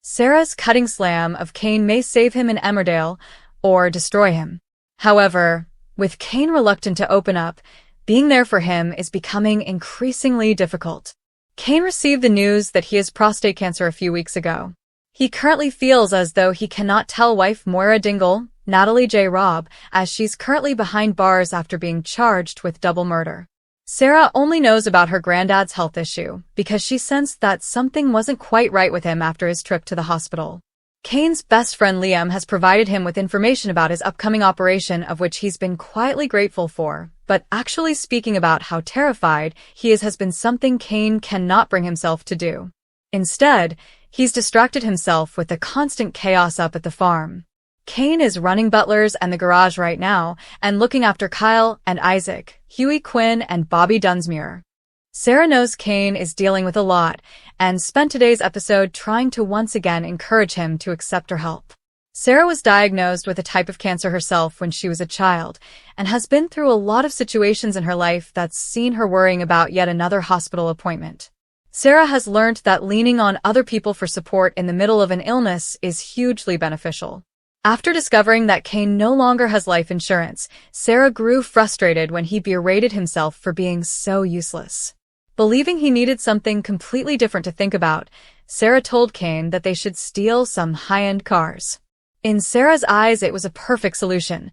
Sarah's cutting slam of Cain may save him in Emmerdale or destroy him. However, with Cain reluctant to open up, being there for him is becoming increasingly difficult. Cain received the news that he has prostate cancer a few weeks ago. He currently feels as though he cannot tell wife Moira Dingle, Natalie J. Robb, as she's currently behind bars after being charged with double murder. Sarah only knows about her granddad's health issue because she sensed that something wasn't quite right with him after his trip to the hospital. Cain's best friend Liam has provided him with information about his upcoming operation, of which he's been quietly grateful for, but actually speaking about how terrified he is has been something Cain cannot bring himself to do. Instead, he's distracted himself with the constant chaos up at the farm. Cain is running butlers and the garage right now and looking after Kyle and Isaac, Huey Quinn and Bobby Dunsmuir. Sarah knows Cain is dealing with a lot and spent today's episode trying to once again encourage him to accept her help. Sarah was diagnosed with a type of cancer herself when she was a child and has been through a lot of situations in her life that's seen her worrying about yet another hospital appointment. Sarah has learned that leaning on other people for support in the middle of an illness is hugely beneficial. After discovering that Cain no longer has life insurance, Sarah grew frustrated when he berated himself for being so useless. Believing he needed something completely different to think about, Sarah told Cain that they should steal some high-end cars. In Sarah's eyes, it was a perfect solution.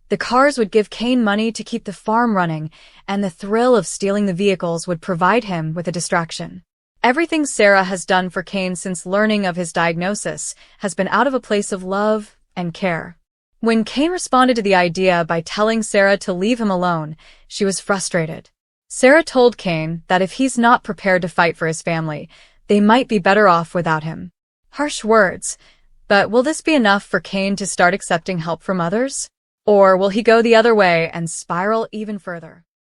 The cars would give Cain money to keep the farm running, and the thrill of stealing the vehicles would provide him with a distraction. Everything Sarah has done for Cain since learning of his diagnosis has been out of a place of love and care. When Cain responded to the idea by telling Sarah to leave him alone, she was frustrated. Sarah told Cain that if he's not prepared to fight for his family, they might be better off without him. Harsh words, but will this be enough for Cain to start accepting help from others? Or will he go the other way and spiral even further?